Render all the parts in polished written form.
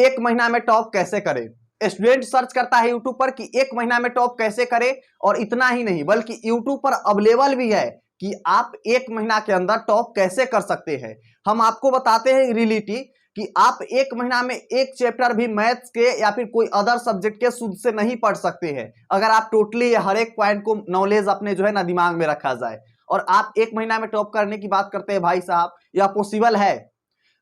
एक महीना में टॉप कैसे करें। स्टूडेंट सर्च करता है यूट्यूब पर कि एक महीना में टॉप कैसे करें, और इतना ही नहीं बल्कि यूट्यूब पर अवेलेबल भी है कि आप एक महीना के अंदर टॉप कैसे कर सकते हैं। हम आपको बताते हैं रियलिटी कि आप एक महीना में एक चैप्टर भी मैथ्स के या फिर कोई अदर सब्जेक्ट के शुद्ध से नहीं पढ़ सकते हैं, अगर आप टोटली हर एक पॉइंट को नॉलेज अपने जो है ना दिमाग में रखा जाए। और आप एक महीना में टॉप करने की बात करते हैं भाई साहब, यह पॉसिबल है?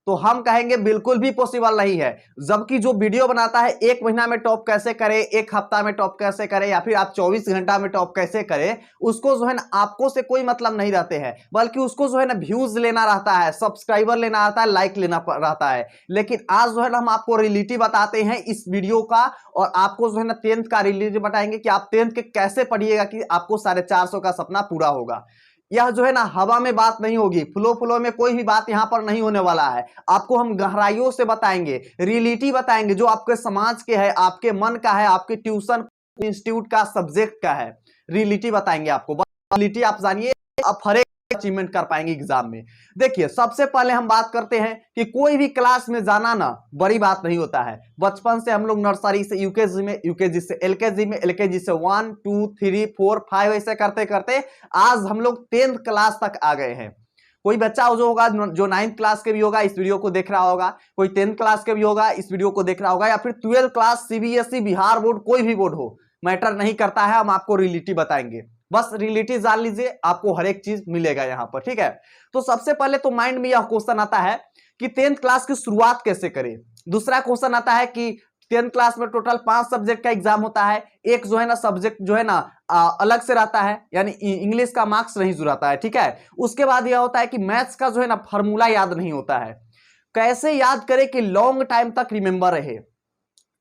तो हम कहेंगे बिल्कुल भी पॉसिबल नहीं है। जबकि जो वीडियो बनाता है एक महीना में टॉप कैसे करें, एक हफ्ता में टॉप कैसे करें, या फिर आप 24 घंटा में टॉप कैसे करें, उसको जो है ना आपको से कोई मतलब नहीं रहते हैं, बल्कि उसको जो है ना व्यूज लेना रहता है, सब्सक्राइबर लेना रहता है, लाइक लेना रहता है। लेकिन आज जो है ना हम आपको रियलिटी बताते हैं इस वीडियो का, और आपको जो है ना 10th का रियलिटी बताएंगे कि आप 10th के कैसे पढ़िएगा कि आपको 450 का सपना पूरा होगा। यह जो है ना हवा में बात नहीं होगी, फ्लो फ्लो में कोई भी बात यहां पर नहीं होने वाला है। आपको हम गहराइयों से बताएंगे, रियलिटी बताएंगे जो आपके समाज के है, आपके मन का है, आपके ट्यूशन इंस्टीट्यूट का सब्जेक्ट का है। रियलिटी बताएंगे आपको, रियलिटी आप जानिए, आप हर एक अचीवमेंट कर पाएंगे एग्जाम में। देखिए सबसे पहले हम बात करते हैं कि कोई भी क्लास में जाना ना बड़ी बात नहीं होता है। बचपन से हम लोग नर्सरी से यूकेजी में, यूकेजी से एलकेजी में, एलकेजी से 1 2 3 4 5 ऐसे करते करते आज हम लोग 10th क्लास तक आ गए हैं। कोई बच्चा जो होगा जो 9th क्लास के भी होगा इस वीडियो को देख रहा होगा, कोई 10th क्लास के भी होगा इस वीडियो को देख रहा होगा, या फिर 12th class CBSE Bihar board कोई भी बोर्ड हो, मैटर नहीं करता है। हम आपको रियलिटी बताएंगे, बस रियलिटी जान लीजिए, आपको हर एक चीज मिलेगा यहां पर, ठीक है। तो सबसे पहले तो माइंड में यह क्वेश्चन आता है कि 10th क्लास की शुरुआत कैसे करें। दूसरा क्वेश्चन आता है कि 10th क्लास में टोटल 5 सब्जेक्ट का एग्जाम होता है, एक जो है ना सब्जेक्ट जो है ना अलग से रहता है, यानी इंग्लिश का मार्क्स नहीं जुड़ाता है, ठीक है। उसके बाद यह होता है कि मैथ्स का जो है ना फॉर्मूला याद नहीं होता है, कैसे याद करें कि लॉन्ग टाइम तक रिमेंबर रहे।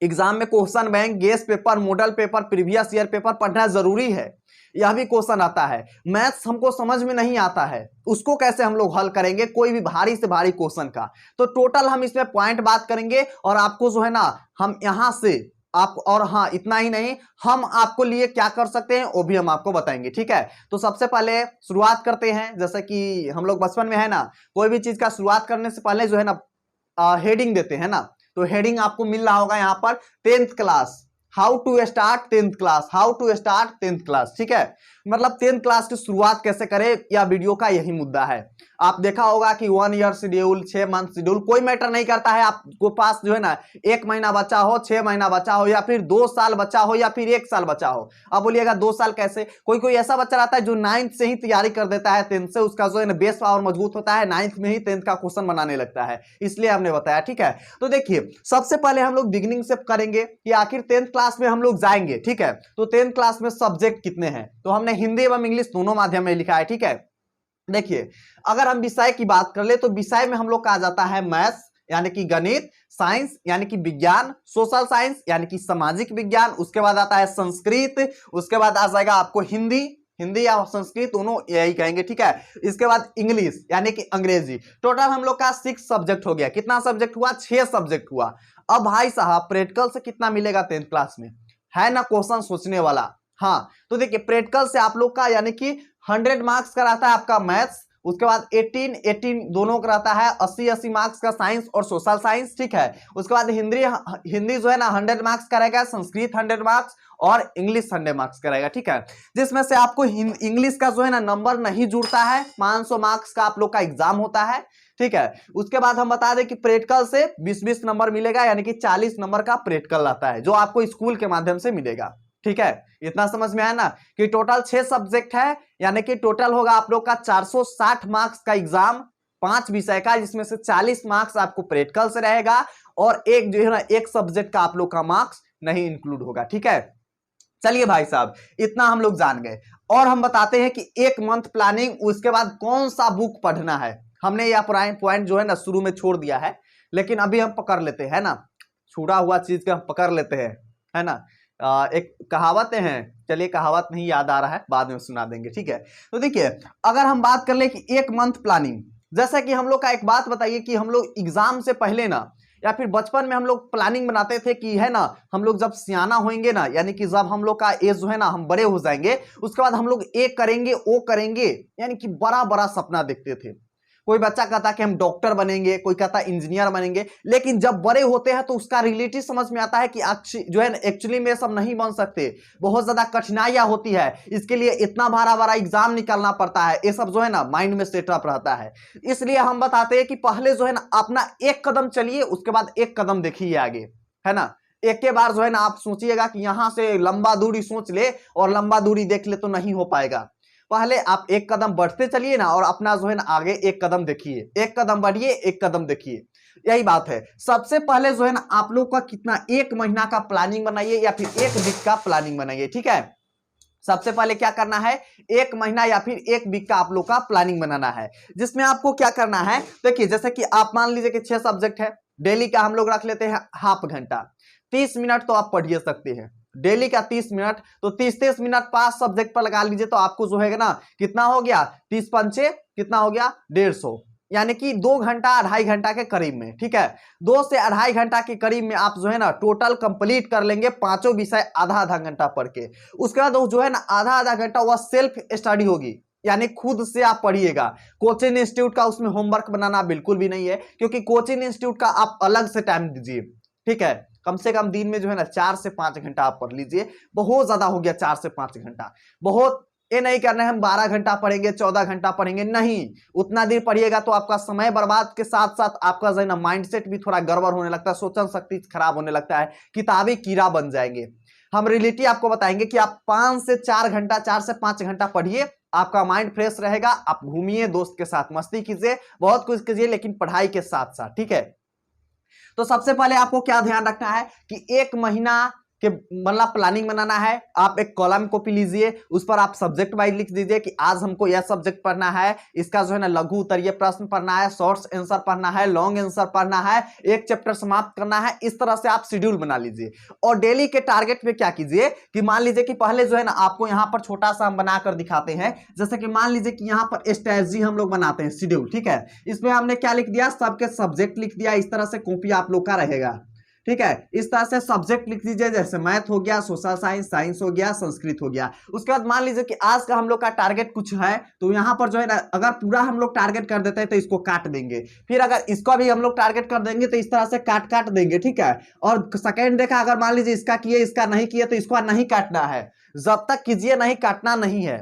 एग्जाम में question bank, guess paper, model paper, previous year paper पढ़ना जरूरी है, यह भी क्वेश्चन आता है। मैथ्स हमको समझ में नहीं आता है, उसको कैसे हम लोग हल करेंगे कोई भी भारी से भारी क्वेश्चन का। तो टोटल हम इसमें पॉइंट बात करेंगे, और आपको जो है ना हम यहां से आप, और हाँ इतना ही नहीं, हम आपको लिए क्या कर सकते हैं वो भी हम आपको बताएंगे, ठीक है। तो सबसे पहले शुरुआत करते हैं, जैसे कि हम लोग बचपन में है ना कोई भी चीज का शुरुआत करने से पहले जो है ना हेडिंग देते हैं ना, तो हेडिंग आपको मिल रहा होगा यहां पर 10th class, how to start 10th class, how to start 10th class, ठीक है। मतलब 10th क्लास की शुरुआत कैसे करें, या वीडियो का यही मुद्दा है। आप देखा होगा कि 1 ईयर शेड्यूल, 6 मंथ शेड्यूल, कोई मैटर नहीं करता है आपको पास जो है ना 1 महीना बचा हो, 6 महीना बचा हो, या फिर 2 साल बचा हो, या फिर 1 साल बचा हो। अब बोलिएगा 2 साल कैसे, कोई कोई ऐसा बच्चा रहता है जो 9th से ही तैयारी कर देता है, 10th से उसका जो है ना बेस पावर मजबूत होता है, 9th में ही 10th का क्वेश्चन बनाने लगता है, इसलिए हमने बताया, ठीक है। तो देखिए सबसे पहले हम लोग बिगिनिंग से करेंगे कि आखिर 10th क्लास में हम लोग जाएंगे, ठीक है। तो 10th क्लास में सब्जेक्ट कितने हैं, तो हमने हिंदी एवं इंग्लिश दोनों माध्यम में लिखा है, ठीक है। देखिए अगर हम विषय की बात कर ले तो विषय में हम लोग कहा जाता है मैथ्स यानी कि गणित, साइंस यानी कि विज्ञान, सोशल साइंस यानी कि सामाजिक विज्ञान, उसके बाद आता है संस्कृत, उसके बाद आ जाएगा आपको हिंदी, हिंदी या संस्कृत दोनों यही कहेंगे, ठीक है। इसके बाद इंग्लिश यानी कि अंग्रेजी। टोटल हम लोग का 6 सब्जेक्ट हो गया। कितना सब्जेक्ट हुआ, 6 सब्जेक्ट हुआ। अब भाई साहब प्रैक्टिकल से कितना मिलेगा 10th क्लास में, है ना क्वेश्चन सोचने वाला। हाँ तो देखिए प्रैक्टिकल से आप लोग का यानी कि 100 मार्क्स का रहता है आपका मैथ्स, उसके बाद 18 दोनों का रहता है 80 मार्क्स का साइंस और सोशल साइंस, ठीक है। उसके बाद हिंदी जो है ना 100 मार्क्स का रहेगा, संस्कृत 100 मार्क्स और इंग्लिश 100 मार्क्स का रहेगा, ठीक है। जिसमें से आपको इंग्लिश का जो है ना नंबर नहीं जुड़ता है, 500 मार्क्स का आप लोग का एग्जाम होता है, ठीक है। उसके बाद हम बता दें कि प्रैक्टिकल से 20-20 नंबर मिलेगा, यानी कि 40 नंबर का प्रैक्टिकल आता है जो आपको स्कूल के माध्यम से मिलेगा, ठीक है। इतना समझ में आया ना कि टोटल 6 सब्जेक्ट है, यानी कि टोटल होगा आप लोग का 460 मार्क्स का एग्जाम 5 विषय का, जिसमें से 40 मार्क्स आपको प्रैक्टिकल से रहेगा, और एक जो है ना एक सब्जेक्ट का आप लोग का मार्क्स नहीं इंक्लूड होगा, ठीक है। चलिए भाई साहब इतना हम लोग जान गए, और हम बताते हैं कि 1 मंथ प्लानिंग, उसके बाद कौन सा बुक पढ़ना है। हमने यह पॉइंट जो है ना शुरू में छोड़ दिया है, लेकिन अभी हम पकड़ लेते हैं ना, छुड़ा हुआ चीज के हम पकड़ लेते हैं, है ना। एक कहावतें हैं, चलिए कहावत नहीं याद आ रहा है, बाद में सुना देंगे, ठीक है। तो देखिए अगर हम बात कर ले कि 1 मंथ प्लानिंग, जैसा कि हम लोग का एक बात बताइए कि हम लोग एग्जाम से पहले ना, या फिर बचपन में हम लोग प्लानिंग बनाते थे कि है ना हम लोग जब सियाना होंगे ना, यानी कि जब हम लोग का एज जो है ना हम बड़े हो जाएंगे, उसके बाद हम लोग ए करेंगे, ओ करेंगे, यानी कि बड़ा बड़ा सपना देखते थे। कोई बच्चा कहता है कि हम डॉक्टर बनेंगे, कोई कहता है इंजीनियर बनेंगे, लेकिन जब बड़े होते हैं तो उसका रियलिटी समझ में आता है कि जो है एक्चुअली में सब नहीं बन सकते, बहुत ज्यादा कठिनाइयां होती है, इसके लिए इतना बड़ा बड़ा एग्जाम निकालना पड़ता है, ये सब जो है ना माइंड में सेटअप रहता है। इसलिए हम बताते हैं कि पहले जो है ना अपना एक कदम चलिए, उसके बाद एक कदम देखिए आगे, है ना। एक के बार जो है ना आप सोचिएगा कि यहां से लंबा दूरी सोच ले और लंबा दूरी देख ले तो नहीं हो पाएगा। पहले आप एक कदम बढ़ते चलिए ना और अपना जो है ना आगे एक कदम देखिए, एक कदम बढ़िए एक कदम देखिए, यही बात है। सबसे पहले जो है ना आप लोग का कितना, एक महीना का प्लानिंग बनाइए या फिर एक वीक का प्लानिंग बनाइए, ठीक है। सबसे पहले क्या करना है, एक महीना या फिर एक वीक का आप लोग का प्लानिंग बनाना है, जिसमें आपको क्या करना है, देखिए जैसे कि आप मान लीजिए कि 6 सब्जेक्ट है, डेली का हम लोग रख लेते हैं हाफ घंटा, 30 मिनट तो आप पढ़िए सकते हैं, डेली का 30 मिनट, तो 30 मिनट 5 सब्जेक्ट पर लगा लीजिए, तो आपको जो है ना कितना हो गया, 30 पंचे कितना हो गया 150, यानी कि 2 घंटा 2.5 घंटा के करीब में, ठीक है। 2 से 2.5 घंटा के करीब में आप जो है ना टोटल कंप्लीट कर लेंगे, पांचों विषय आधा आधा घंटा पढ़ के। उसके बाद जो है ना आधा आधा घंटा वह सेल्फ स्टडी होगी, यानी खुद से आप पढ़िएगा। कोचिंग इंस्टीट्यूट का उसमें होमवर्क बनाना बिल्कुल भी नहीं है, क्योंकि कोचिंग इंस्टीट्यूट का आप अलग से टाइम दीजिए, ठीक है। कम से कम दिन में जो है ना 4 से 5 घंटा आप पढ़ लीजिए, बहुत ज्यादा हो गया 4 से 5 घंटा, बहुत। ये नहीं करना है हम 12 घंटा पढ़ेंगे 14 घंटा पढ़ेंगे, नहीं, उतना देर पढ़िएगा तो आपका समय बर्बाद के साथ साथ आपका जो है ना माइंडसेट भी थोड़ा गड़बड़ होने लगता है, सोचन शक्ति खराब होने लगता है, किताबी कीड़ा बन जाएंगे। हम रियलिटी आपको बताएंगे कि आप 5 से 4 घंटा 4 से 5 घंटा पढ़िए, आपका माइंड फ्रेश रहेगा। आप घूमिए, दोस्त के साथ मस्ती कीजिए, बहुत कुछ कीजिए, लेकिन पढ़ाई के साथ साथ, ठीक है। तो सबसे पहले आपको क्या ध्यान रखना है कि एक महीना के मतलब प्लानिंग बनाना है। आप एक कॉलम कॉपी लीजिए, उस पर आप सब्जेक्ट वाइज लिख दीजिए कि आज हमको यह सब्जेक्ट पढ़ना है, इसका जो है ना लघु उत्तरीय प्रश्न पढ़ना है, शॉर्ट्स आंसर पढ़ना है, लॉन्ग आंसर पढ़ना है, एक चैप्टर समाप्त करना है। इस तरह से आप शेड्यूल बना लीजिए। और डेली के टारगेट में क्या कीजिए कि मान लीजिए कि पहले जो है ना आपको यहाँ पर छोटा सा हम बनाकर दिखाते हैं, जैसे कि मान लीजिए कि यहाँ पर स्ट्रेटजी हम लोग बनाते हैं शेड्यूल, ठीक है। इसमें हमने क्या लिख दिया, सबके सब्जेक्ट लिख दिया, इस तरह से कॉपी आप लोग का रहेगा, ठीक है। इस तरह से सब्जेक्ट लिख दीजिए, जैसे मैथ हो गया, सोशल साइंस, साइंस हो गया, संस्कृत हो गया। उसके बाद मान लीजिए कि आज का हम लोग का टारगेट कुछ है, तो यहाँ पर जो है ना अगर पूरा हम लोग टारगेट कर देते हैं तो इसको काट देंगे, फिर अगर इसका भी हम लोग टारगेट कर देंगे तो इस तरह से काट काट देंगे, ठीक है। और सेकेंड देखा, अगर मान लीजिए इसका किए इसका नहीं किए तो इसको नहीं काटना है, जब तक कीजिए नहीं काटना नहीं है।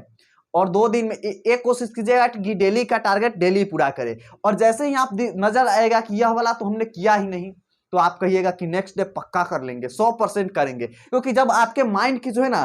और 2 दिन में एक कोशिश कीजिएगा कि डेली का टारगेट डेली पूरा करें। और जैसे ही आप नजर आएगा कि यह वाला तो हमने किया ही नहीं, तो आप कहिएगा कि नेक्स्ट डे पक्का कर लेंगे, 100% करेंगे। क्योंकि जब आपके माइंड की जो है ना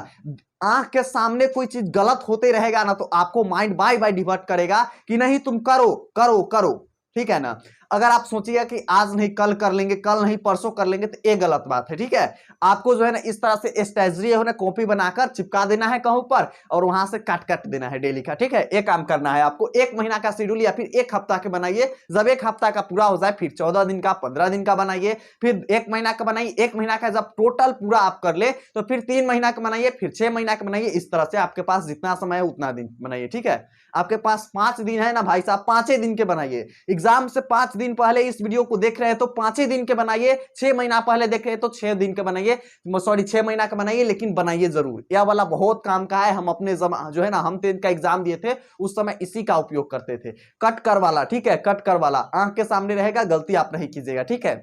आंख के सामने कोई चीज गलत होते रहेगा ना, तो आपको माइंड बाय बाय डिवर्ट करेगा कि नहीं तुम करो करो करो, ठीक है ना। अगर आप सोचिएगा कि आज नहीं कल कर लेंगे, कल नहीं परसों कर लेंगे, तो ये गलत बात है, ठीक है। आपको जो है ना इस तरह से स्ट्रेटजी है ना कॉपी बनाकर चिपका देना है कहूं पर, और वहां से काट काट देना है डेली का, ठीक है। एक काम करना है आपको, एक महीना का शेड्यूल या फिर एक हफ्ता के बनाइए। जब एक हफ्ता का पूरा हो जाए फिर 14 दिन का, 15 दिन का बनाइए, फिर एक महीना का बनाइए। एक महीना का जब टोटल पूरा आप कर ले तो फिर 3 महीना का बनाइए, फिर 6 महीना का बनाइए। इस तरह से आपके पास जितना समय है उतना दिन बनाइए, ठीक है। आपके पास 5 दिन है ना भाई साहब, 5 दिन के बनाइए। एग्जाम से 5 दिन पहले इस वीडियो को देख रहे हैं तो 5 दिन के बनाइए, 6 महीना पहले देख रहे हैं तो 6 दिन के बनाइए, सॉरी 6 महीना का बनाइए, लेकिन बनाइए जरूर। यह वाला बहुत काम का है। हम अपने जो है ना हम 10th का एग्जाम दिए थे उस समय इसी का उपयोग करते थे, कट कर वाला, ठीक है। कट कर वाला आंख के सामने रहेगा, गलती आप नहीं कीजिएगा, ठीक है।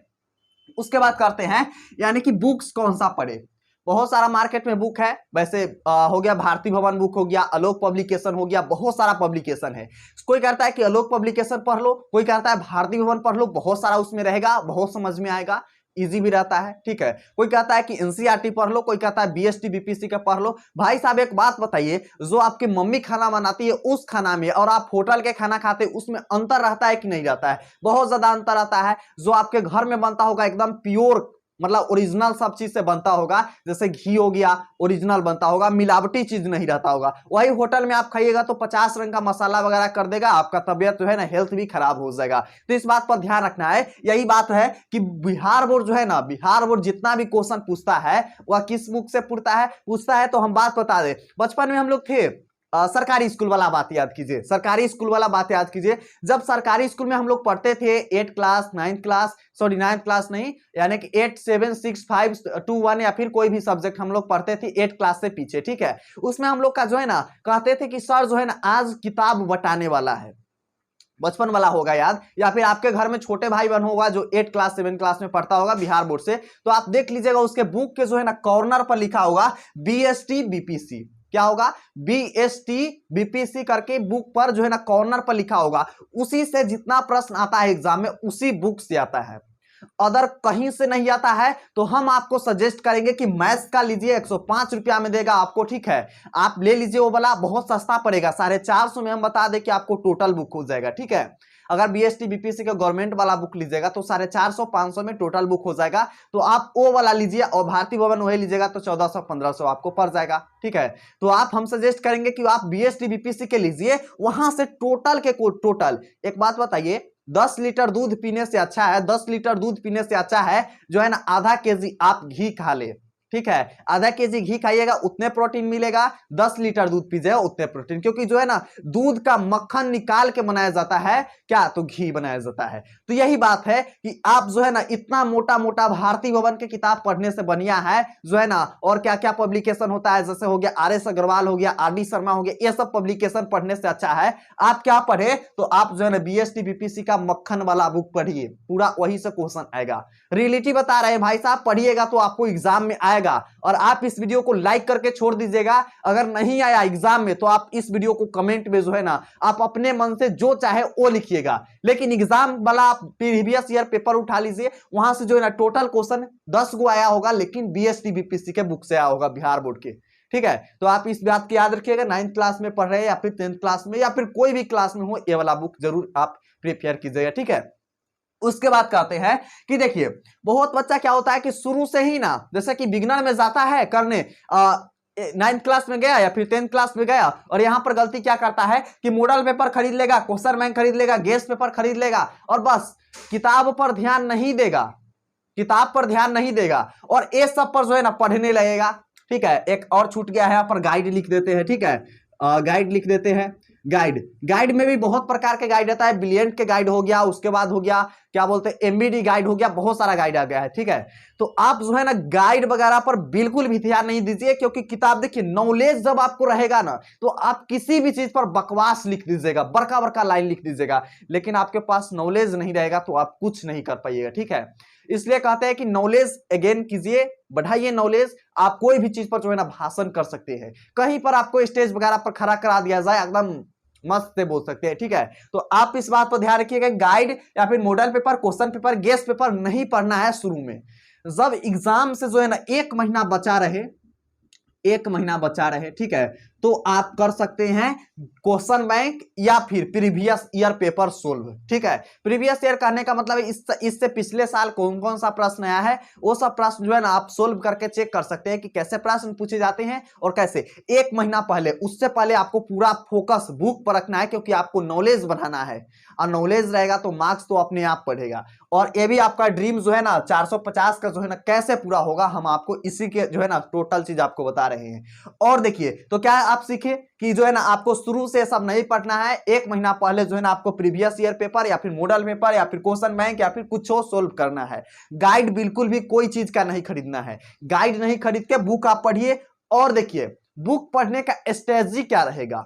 उसके बाद करते हैं यानी कि बुक्स कौन सा पढ़े। बहुत सारा मार्केट में बुक है, वैसे हो गया भारती भवन बुक हो गया, आलोक पब्लिकेशन हो गया, बहुत सारा पब्लिकेशन है। कोई कहता है कि आलोक पब्लिकेशन पढ़ लो, कोई कहता है भारती भवन पढ़ लो, बहुत सारा उसमें रहेगा, बहुत समझ में आएगा, इजी भी रहता है, ठीक है। कोई कहता है कि एनसीईआरटी पढ़ लो, कोई कहता है बीएसटी बीपीएससी का पढ़ लो। भाई साहब एक बात बताइए, जो आपकी मम्मी खाना बनाती है उस खाना में और आप होटल के खाना खाते हैं उसमें अंतर रहता है कि नहीं रहता है? बहुत ज्यादा अंतर रहता है। जो आपके घर में बनता होगा एकदम प्योर, मतलब ओरिजिनल सब चीज से बनता होगा, जैसे घी हो गया ओरिजिनल बनता होगा, मिलावटी चीज नहीं रहता होगा। वही होटल में आप खाइएगा तो 50 रंग का मसाला वगैरह कर देगा, आपका तबियत जो है ना हेल्थ भी खराब हो जाएगा। तो इस बात पर ध्यान रखना है। यही बात है कि बिहार बोर्ड जो है ना, बिहार बोर्ड जितना भी क्वेश्चन पूछता है वह किस बुक से पूछता है। तो हम बात बता दे, बचपन में हम लोग थे, सरकारी स्कूल वाला बात याद कीजिए, सरकारी स्कूल वाला बात याद कीजिए। जब सरकारी स्कूल में हम लोग पढ़ते थे 8 क्लास 9 क्लास, सॉरी 9 क्लास नहीं, यानी कि 8 7 6 5 2 1 या फिर कोई भी सब्जेक्ट हम लोग पढ़ते थे 8 क्लास से पीछे, ठीक है। उसमें हम लोग का जो है ना कहते थे कि सर जो है ना आज किताब बटाने वाला है, बचपन वाला होगा याद, या फिर आपके घर में छोटे भाई बहन होगा जो 8 क्लास 7 क्लास में पढ़ता होगा बिहार बोर्ड से, तो आप देख लीजिएगा उसके बुक के जो है ना कॉर्नर पर लिखा होगा बीएसटी बीपीसी। क्या होगा? बीएसटी बीपीसी करके बुक पर जो है ना कॉर्नर पर लिखा होगा। उसी से जितना प्रश्न आता है एग्जाम में उसी बुक से आता है, अदर कहीं से नहीं आता है। तो हम आपको सजेस्ट करेंगे कि मैथ्स का लीजिए, 105 रुपया में देगा आपको, ठीक है, आप ले लीजिए वो वाला, बहुत सस्ता पड़ेगा, 450 में हम बता दें कि आपको टोटल बुक हो जाएगा, ठीक है। अगर बीएसटी बीपीसी का गवर्नमेंट वाला बुक लीजिएगा तो 450 500 में टोटल बुक हो जाएगा। तो आप वो वाला लीजिए और भारतीय भवन वही लीजिएगा तो 1400 1500 आपको पड़ जाएगा, ठीक है। तो आप हम सजेस्ट करेंगे कि आप बीएसटी बीपीसी के लीजिए, वहां से टोटल के टोटल। एक बात बताइए, 10 लीटर दूध पीने से अच्छा है, 10 लीटर दूध पीने से अच्छा है जो है ना आधा केजी आप घी खा ले, ठीक है। आधा केजी घी खाइएगा उतने प्रोटीन मिलेगा, 10 लीटर दूध पीजिएगा उतने प्रोटीन, क्योंकि जो है ना दूध का मक्खन निकाल के बनाया जाता है, क्या तो घी बनाया जाता है। तो यही बात है कि आप जो है ना इतना मोटा मोटा भारतीय भवन के किताब पढ़ने से बढ़िया है जो है ना, और क्या क्या पब्लिकेशन होता है, जैसे हो गया RS अग्रवाल हो गया, RD शर्मा हो गया, ये सब पब्लिकेशन पढ़ने से अच्छा है आप क्या पढ़े, तो आप जो है ना बीएसटी बीपीसी का मक्खन वाला बुक पढ़िए, पूरा वही से क्वेश्चन आएगा। रियलिटी बता रहे हैं भाई साहब, पढ़िएगा तो आपको एग्जाम में आएगा। और आप इस वीडियो को लाइक करके छोड़ दीजिएगा, अगर नहीं आया एग्जाम में तो आप इस वीडियो को कमेंट में जो है ना आप अपने मन से जो चाहे वो लिखिएगा, लेकिन एग्जाम वाला आप प्रीवियस ईयर पेपर उठा लीजिए, वहां से जो है ना टोटल क्वेश्चन 10 गो आया होगा, लेकिन बीएसटी बीपीसी के बुक से आया होगा बिहार बोर्ड के, ठीक है। तो आप इस बात की याद रखिएगा, 9th क्लास में पढ़ रहे हैं या फिर 10th क्लास में या फिर कोई भी क्लास में हो, ये वाला बुक जरूर आप प्रिपेयर कीजिएगा, ठीक है। उसके बाद कहते हैं कि देखिए बहुत बच्चा क्या होता है कि शुरू से ही ना, जैसे कि बिगिनर में जाता है करने, 9th क्लास में गया या फिर 10th क्लास में गया, और यहां पर गलती क्या करता है कि मॉडल पेपर खरीद लेगा, क्वेश्चन बैंक खरीद लेगा, गेस्ट पेपर खरीद लेगा, और बस किताब पर ध्यान नहीं देगा, किताब पर ध्यान नहीं देगा और ये सब पर जो है ना पढ़ने लगेगा, ठीक है। एक और छूट गया है, यहाँ पर गाइड लिख देते हैं, ठीक है, गाइड लिख देते हैं। गाइड में भी बहुत प्रकार के गाइड रहता है, ब्रिलियंट के गाइड हो गया, उसके बाद हो गया क्या बोलते हैं एमबीडी गाइड हो गया, बहुत सारा गाइड आ गया है, ठीक है। तो आप जो है ना गाइड वगैरह पर बिल्कुल भी ध्यान नहीं दीजिए, क्योंकि किताब देखिए नॉलेज जब आपको रहेगा ना तो आप किसी भी चीज पर बकवास लिख दीजिएगा, बड़का बड़का लाइन लिख दीजिएगा, लेकिन आपके पास नॉलेज नहीं रहेगा तो आप कुछ नहीं कर पाइएगा, ठीक है। इसलिए कहते हैं कि नॉलेज अगेन कीजिए, बढ़ाइए नॉलेज। आप कोई भी चीज पर जो है ना भाषण कर सकते हैं, कहीं पर आपको स्टेज वगैरह पर खड़ा करा दिया जाए एकदम मस्त से बोल सकते हैं, ठीक है। तो आप इस बात पर ध्यान रखिएगा, गाइड या फिर model paper, question paper, guest paper नहीं पढ़ना है शुरू में। जब एग्जाम से जो है ना 1 महीना बचा रहे, 1 महीना बचा रहे, ठीक है, तो आप कर सकते हैं क्वेश्चन बैंक या फिर प्रीवियस ईयर पेपर सोल्व, ठीक है। प्रीवियस ईयर करने का मतलब इससे पिछले साल कौन कौन सा प्रश्न आया है वो सब प्रश्न जो है ना आप सोल्व करके चेक कर सकते हैं कि कैसे प्रश्न पूछे जाते हैं और कैसे। 1 महीना पहले, उससे पहले आपको पूरा फोकस बुक पर रखना है, क्योंकि आपको नॉलेज बढ़ाना है, और नॉलेज रहेगा तो मार्क्स तो अपने आप बढ़ेगा। और ये भी आपका ड्रीम जो है ना 450 का जो है ना कैसे पूरा होगा, हम आपको इसी के जो है ना टोटल चीज आपको बता रहे हैं। और देखिए तो क्या आप सीखे कि जो है ना आपको शुरू से सब नहीं पढ़ना है, 1 महीना पहले जो है ना आपको प्रीवियस ईयर पेपर या फिर मॉडल पेपर या फिर क्वेश्चन बैंक या फिर कुछ और सोल्व करना है। गाइड बिल्कुल भी कोई चीज का नहीं खरीदना है, गाइड नहीं खरीद के बुक आप पढ़िए। और देखिए बुक पढ़ने का स्ट्रेटजी क्या रहेगा,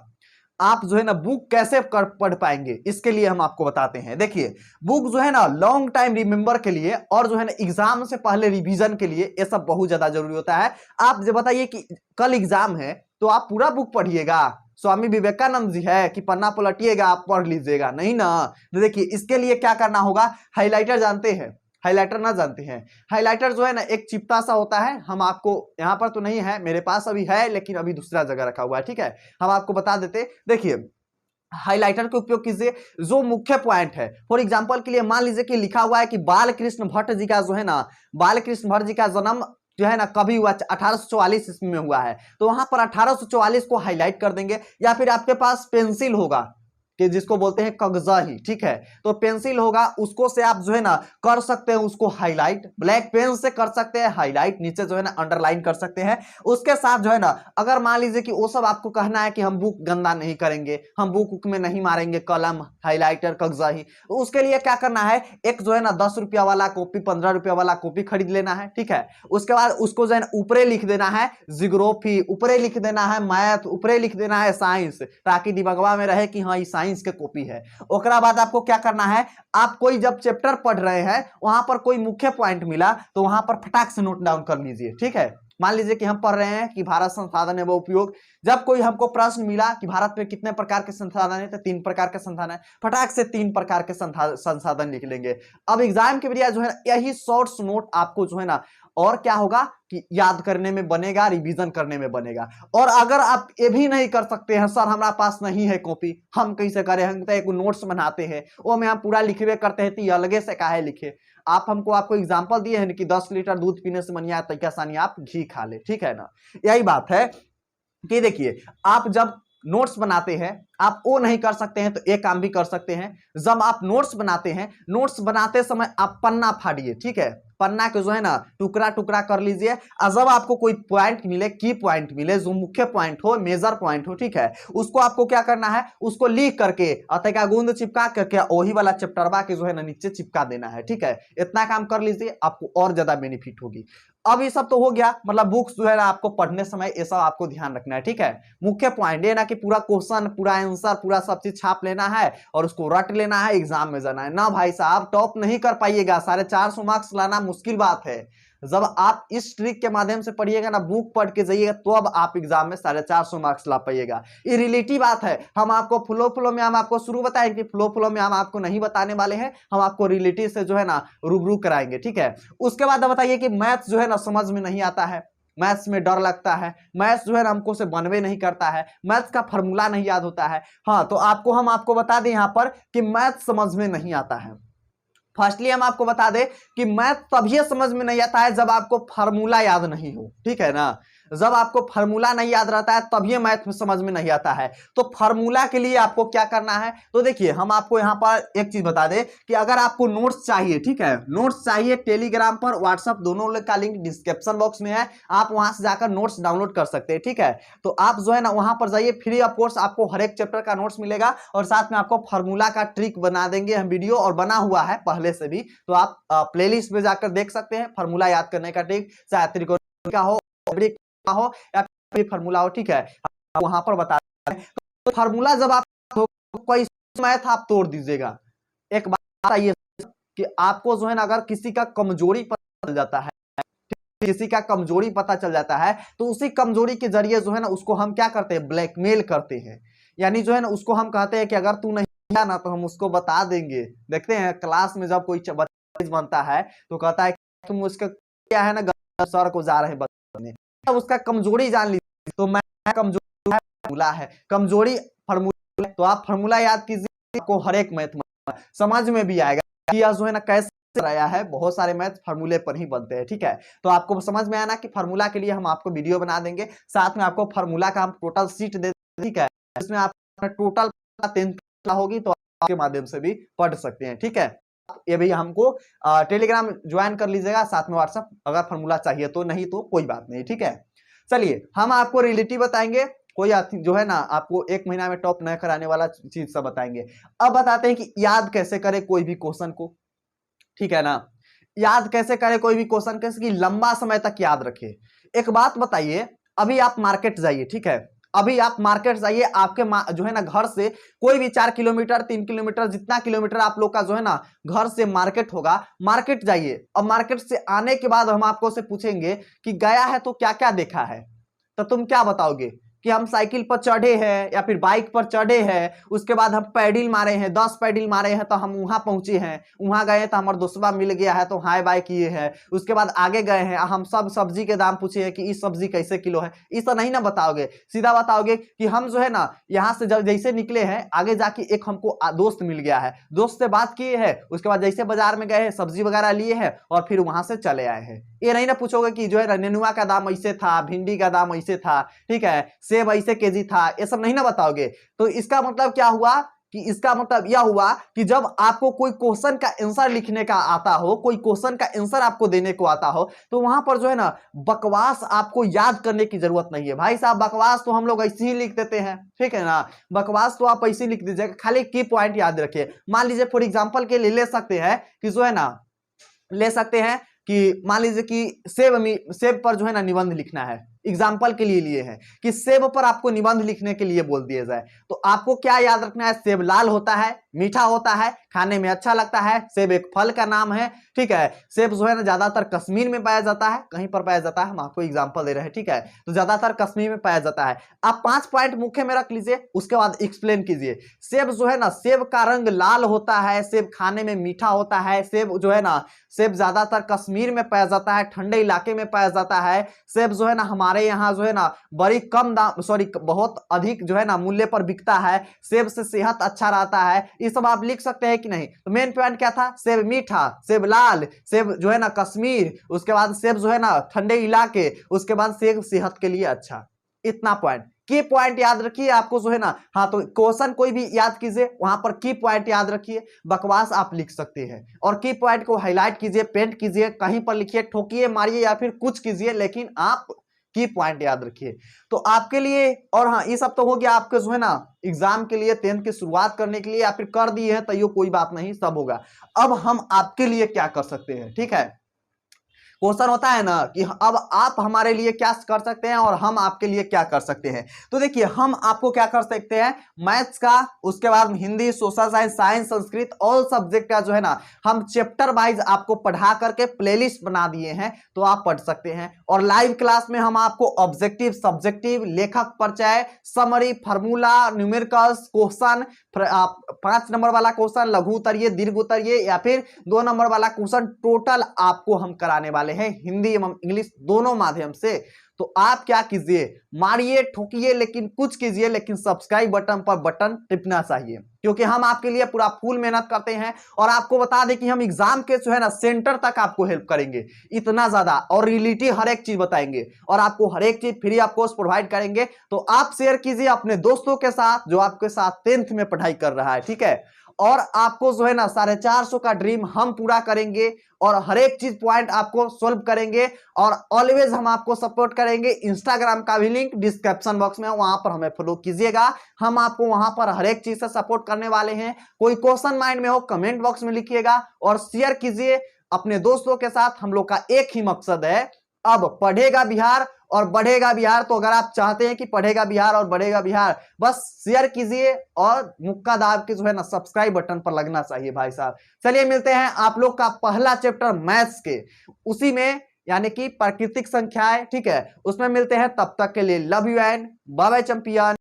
आप जो है ना बुक कैसे पढ़ पाएंगे, इसके लिए हम आपको बताते हैं। देखिए बुक जो है ना लॉन्ग टाइम रिमेंबर के लिए और जो है ना एग्जाम से पहले रिवीजन के लिए ये सब बहुत ज्यादा जरूरी होता है। आप जो बताइए कि कल एग्जाम है तो आप पूरा बुक पढ़िएगा, स्वामी विवेकानंद जी है कि पन्ना पलटिएगा आप पढ़ लीजिएगा, नहीं ना। तो देखिए इसके लिए क्या करना होगा, हाइलाइटर जानते हैं, हाइलाइटर ना जानते हैं, हाइलाइटर जो है ना एक चिपटा सा होता है, हम आपको यहाँ पर तो नहीं है, मेरे पास अभी है लेकिन अभी दूसरा जगह रखा हुआ है, ठीक है, हम आपको बता देते। देखिए हाइलाइटर का उपयोग कीजिए जो मुख्य पॉइंट है। फॉर एग्जांपल के लिए मान लीजिए कि लिखा हुआ है कि बाल कृष्ण भट्ट जी का जो है ना, बाल कृष्ण भट्ट जी का जन्म जो है ना कभी हुआ, 1844 ईस्वी में हुआ है, तो वहां पर 1844 को हाईलाइट कर देंगे। या फिर आपके पास पेंसिल होगा कि जिसको बोलते हैं कगजाही, ठीक है, तो पेंसिल होगा उसको से आप जो है ना कर सकते हैं उसको हाईलाइट, ब्लैक पेन से कर सकते हैं हाईलाइट, नीचे जो है ना अंडरलाइन कर सकते हैं। उसके साथ जो है ना अगर मान लीजिए कि वो सब आपको कहना है कि हम बुक गंदा नहीं करेंगे, हम बुक में नहीं मारेंगे कलम, हाईलाइटर, कगजाही, तो उसके लिए क्या करना है, एक जो है ना 10 रुपया वाला कॉपी, 15 रुपया वाला कॉपी खरीद लेना है, ठीक है। उसके बाद उसको जो है ना ऊपरे लिख देना है जियोग्राफी, ऊपरे लिख देना है मैथ, ऊपरे लिख देना है साइंस, ताकि दिमागवा में रहे कि हाँ साइंस के कॉपी है। ओकरा बाद आपको क्या करना है, आप कोई जब चैप्टर पढ़ रहे हैं वहां पर कोई मुख्य पॉइंट मिला तो वहां पर फटाक से नोट डाउन कर लीजिए, ठीक है। मान लीजिए कि हम पढ़ रहे हैं कि भारत संसाधन एवं उपयोग, जब कोई हमको प्रश्न मिला कि भारत में कितने प्रकार के संसाधन है, तो 3 प्रकार के संसाधन है, फटाक से 3 प्रकार के संसाधन लिख लेंगे। अब एग्जाम के बढ़िया जो है यही शॉर्ट्स नोट आपको जो है ना और क्या होगा कि याद करने में बनेगा, रिवीजन करने में बनेगा। और अगर आप ये भी नहीं कर सकते हैं, सर हमारा पास नहीं है कॉपी, हम कैसे करें, हम तो एक नोट्स बनाते हैं वो में हम पूरा लिखवे करते हैं, तो अलगे से काहे लिखे। आप हमको आपको एग्जांपल दिए हैं कि 10 लीटर दूध पीने से मनिया तरीका सानी आप घी खा ले, ठीक है ना। यही बात है कि देखिए आप जब नोट्स बनाते हैं आप वो नहीं कर सकते हैं तो एक काम भी कर सकते हैं। जब आप नोट्स बनाते हैं, नोट्स बनाते समय आप पन्ना फाड़िए, ठीक है, पन्ना के जो है ना टुकड़ा टुकड़ा कर लीजिए। और जब आपको कोई पॉइंट मिले, की पॉइंट मिले, जो मुख्य पॉइंट हो, मेजर पॉइंट हो, ठीक है, उसको आपको क्या करना है, उसको लिख करके अतः गूंद चिपका करके वही वाला चैप्टरवा के जो है ना नीचे चिपका देना है, ठीक है। इतना काम कर लीजिए, आपको और ज्यादा बेनिफिट होगी। अब ये सब तो हो गया, मतलब बुक्स जो है ना आपको पढ़ने समय ये सब आपको ध्यान रखना है, ठीक है। मुख्य पॉइंट ये ना कि पूरा क्वेश्चन, पूरा आंसर, पूरा सब चीज छाप लेना है और उसको रट लेना है, एग्जाम में जाना है ना। भाई साहब टॉप नहीं कर पाइएगा, 450 मार्क्स लाना मुश्किल बात है। जब आप इस ट्रिक के माध्यम से पढ़िएगा ना, बुक पढ़ के जाइएगा, तो अब आप एग्जाम में 450 मार्क्स ला पाइएगा। ये रिलेटिव बात है, हम आपको फ्लो में हम आपको शुरू बताएंगे कि फ्लो में हम आपको नहीं बताने वाले हैं, हम आपको रिलेटिव से जो है ना रूबरू कराएंगे, ठीक है। उसके बाद बताइए कि मैथ्स जो है ना समझ में नहीं आता है, मैथ्स में डर लगता है, मैथ्स जो है ना हमको से बनवे नहीं करता है, मैथ्स का फॉर्मूला नहीं याद होता है। हाँ, तो हम आपको बता दें यहाँ पर कि मैथ्स समझ में नहीं आता है। फर्स्टली हम आपको बता दें कि मैथ तभी समझ में नहीं आता है जब आपको फार्मूला याद नहीं हो, ठीक है ना। जब आपको फार्मूला नहीं याद रहता है तभी मैथ में समझ में नहीं आता है। तो फार्मूला के लिए आपको क्या करना है, तो देखिए हम आपको यहाँ पर एक चीज बता दें कि अगर आपको नोट्स चाहिए, ठीक है, नोट्स चाहिए, टेलीग्राम पर, व्हाट्सएप दोनों का लिंक डिस्क्रिप्शन बॉक्स में है, आप वहां से जाकर नोट्स डाउनलोड कर सकते हैं, ठीक है। तो आप जो है ना वहां पर जाइए, फ्री ऑफ कोर्स आपको हर एक चैप्टर का नोट्स मिलेगा और साथ में आपको फार्मूला का ट्रिक बना देंगे हम वीडियो, और बना हुआ है पहले से भी, तो आप प्लेलिस्ट में जाकर देख सकते हैं। फार्मूला याद करने का ट्रिक, चाहे त्रिकोण का हो हो या कोई फार्मूला हो, ठीक है, वहां पर बता दें। तो फार्मूला जब आप कोई मैथ आप तोड़ दीजिएगा। एक बात ये कि आपको जो है ना अगर किसी का कमजोरी पता चल जाता है, किसी का कमजोरी पता चल जाता है, तो उसी कमजोरी के जरिए जो है ना उसको हम क्या करते हैं, ब्लैकमेल करते हैं। यानी जो है ना उसको हम कहते हैं कि अगर तू नहीं किया ना तो हम उसको बता देंगे। देखते हैं क्लास में जब कोई बच्चा बनता है तो कहता है कि तुम उसका क्या है ना सर को जा रहे बताने, उसका कमजोरी जान लीजिए। तो मैं कमजोरी फार्मूला है, कमजोरी फार्मूला, तो आप फार्मूला याद कीजिए, आपको हर एक मैथ समझ में भी आएगा कि यह जो है ना कैसे आया है। बहुत सारे मैथ फार्मूले पर ही बनते हैं, ठीक है। तो आपको समझ में आना कि फार्मूला के लिए हम आपको वीडियो बना देंगे, साथ में आपको फार्मूला का हम टोटल सीट दे, ठीक है, इसमें आप टोटल 10 होगी तो आपके माध्यम से भी पढ़ सकते हैं, ठीक है। ये भी हमको टेलीग्राम ज्वाइन कर लीजिएगा, साथ में व्हाट्सएप, अगर फार्मूला चाहिए तो, नहीं तो कोई बात नहीं, ठीक है। चलिए हम आपको रिलेटिव बताएंगे, कोई जो है ना आपको 1 महीना में टॉप न कराने वाला चीज सब बताएंगे। अब बताते हैं कि याद कैसे करें कोई भी क्वेश्चन को, ठीक है ना। याद कैसे करें कोई भी क्वेश्चन, कैसे कि लंबा समय तक याद रखे। एक बात बताइए, अभी आप मार्केट जाइए, ठीक है, अभी आप मार्केट जाइए, आपके जो है ना घर से कोई भी 4 किलोमीटर 3 किलोमीटर जितना किलोमीटर आप लोग का जो है ना घर से मार्केट होगा, मार्केट जाइए। अब मार्केट से आने के बाद हम आपको से पूछेंगे कि गया है तो क्या क्या देखा है, तो तुम क्या बताओगे कि हम साइकिल पर चढ़े हैं या फिर बाइक पर चढ़े हैं, उसके बाद हम पैडल मारे हैं, 10 पैडल मारे हैं तो हम वहां पहुंचे हैं, वहां गए तो हमारा दोस्तवा मिल गया है तो हाय बाय किए हैं, उसके बाद आगे गए हैं, हम सब सब्जी के दाम पूछे हैं कि इस सब्जी कैसे किलो है, इस तो नहीं ना बताओगे। सीधा बताओगे कि हम जो है ना यहाँ से जब जैसे निकले हैं, आगे जाके एक हमको दोस्त मिल गया है, दोस्त से बात किए हैं, उसके बाद जैसे बाजार में गए हैं, सब्जी वगैरह लिए हैं और फिर वहां से चले आए हैं। ये नहीं ना पूछोगे कि जो है नेनुआ का दाम ऐसे था, भिंडी का दाम ऐसे था, ठीक है, सेब ऐसे केजी था, ये सब नहीं ना बताओगे। तो इसका मतलब क्या हुआ कि इसका मतलब यह हुआ कि जब आपको कोई क्वेश्चन का आंसर लिखने का आता हो, कोई क्वेश्चन का आंसर आपको देने को आता हो, तो वहां पर जो है ना बकवास आपको याद करने की जरूरत नहीं है। भाई साहब बकवास तो हम लोग ऐसे ही लिख देते हैं, ठीक है ना, बकवास तो आप ऐसे ही लिख दीजिएगा, खाली की पॉइंट याद रखिए। मान लीजिए फॉर एग्जाम्पल के लिए ले सकते हैं कि जो है ना, ले सकते हैं कि मान लीजिए कि सेब पर जो है ना निबंध लिखना है, एग्जाम्पल के लिए लिए हैं कि सेब पर आपको निबंध लिखने के लिए बोल दिया जाए, तो आपको क्या याद रखना है? सेब लाल होता है, मीठा होता है, खाने में अच्छा लगता है, सेब एक फल का नाम है, ठीक है। सेब जो है ना ज्यादातर कश्मीर में पाया जाता है, कहीं पर पाया जाता है, हम आपको एग्जाम्पल दे रहे हैं, ठीक है। तो ज्यादातर कश्मीर में पाया जाता है। आप 5 पॉइंट मुख्य में रख लीजिए, उसके बाद एक्सप्लेन कीजिए। सेब जो है ना, सेब का रंग लाल होता है, सेब खाने में मीठा होता है, सेब जो है ना, सेब ज्यादातर कश्मीर में पाया जाता है, ठंडे इलाके में पाया जाता है। सेब जो है ना हमारे यहाँ जो है ना बड़ी कम दाम, सॉरी बहुत अधिक जो है ना मूल्य पर बिकता है। सेब से सेहत अच्छा रहता है। ये सब आप लिख सकते हैं कि नहीं? तो मेन पॉइंट क्या था? सेब मीठा, सेब लाल, सेब जो है ना कश्मीर, उसके बाद सेब जो है ना ठंडे इलाके, उसके बाद सेब सेहत के लिए अच्छा। इतना पॉइंट, की पॉइंट याद रखिए आपको जो है ना। हाँ, तो क्वेश्चन कोई भी याद कीजिए, वहां पर की पॉइंट याद रखिए, बकवास आप लिख सकते हैं और की पॉइंट को हाईलाइट कीजिए, पेंट कीजिए, कहीं पर लिखिए, ठोकिए, मारिए या फिर कुछ कीजिए, लेकिन आप की पॉइंट याद रखिए। तो आपके लिए, और हाँ ये सब तो हो गया आपके जो है ना एग्जाम के लिए, 10th की शुरुआत करने के लिए, या फिर कर दिए हैं तो ये कोई बात नहीं, सब होगा। अब हम आपके लिए क्या कर सकते हैं, ठीक है। क्वेश्चन होता है ना कि अब आप हमारे लिए क्या कर सकते हैं और हम आपके लिए क्या कर सकते हैं। तो देखिए, हम आपको क्या कर सकते हैं, मैथ्स का, उसके बाद Hindi, social science, science, Sanskrit, all subject का जो है ना हम चैप्टर वाइज आपको पढ़ा करके प्लेलिस्ट बना दिए हैं, तो आप पढ़ सकते हैं। और लाइव क्लास में हम आपको ऑब्जेक्टिव, सब्जेक्टिव, लेखक परिचय, summary, formula, numericals, question, 5 number वाला क्वेश्चन, लघु उत्तरीय, दीर्घ उत्तरीय, या फिर 2 नंबर वाला क्वेश्चन, टोटल आपको हम कराने वाले हैं हिंदी एवं इंग्लिश दोनों माध्यम से। तो आप क्या कीजिए, मारिए, ठोकिए, लेकिन कुछ कीजिए, लेकिन सब्सक्राइब बटन पर बटन टिपना चाहिए, क्योंकि हम आपके लिए पूरा फुल मेहनत करते हैं। और आपको बता दें कि हम एग्जाम के जो है ना सेंटर तक आपको हेल्प करेंगे, इतना ज्यादा, और रिलेटिव हर एक चीज बताएंगे, और आपको हर एक चीज फ्री ऑफ कॉस्ट प्रोवाइड करेंगे। तो आप शेयर कीजिए अपने दोस्तों के साथ जो आपके साथ 10th में पढ़ाई कर रहा है, ठीक है। और आपको जो है ना 450 का ड्रीम हम पूरा करेंगे, और हर एक चीज पॉइंट आपको सोल्व करेंगे, और ऑलवेज हम आपको सपोर्ट करेंगे। इंस्टाग्राम का भी लिंक डिस्क्रिप्शन बॉक्स में है, वहां पर हमें फॉलो कीजिएगा। हम आपको वहां पर हर एक चीज से सपोर्ट करने वाले हैं। कोई क्वेश्चन माइंड में हो कमेंट बॉक्स में लिखिएगा और शेयर कीजिए अपने दोस्तों के साथ। हम लोग का एक ही मकसद है, अब पढ़ेगा बिहार और बढ़ेगा बिहार। तो अगर आप चाहते हैं कि पढ़ेगा बिहार और बढ़ेगा बिहार, बस शेयर कीजिए और मुक्का दाब के जो है ना सब्सक्राइब बटन पर लगना चाहिए भाई साहब। चलिए मिलते हैं आप लोग का पहला चैप्टर मैथ्स के, उसी में यानी कि प्राकृतिक संख्याएं, ठीक है, उसमें मिलते हैं। तब तक के लिए love you and bye bye champion.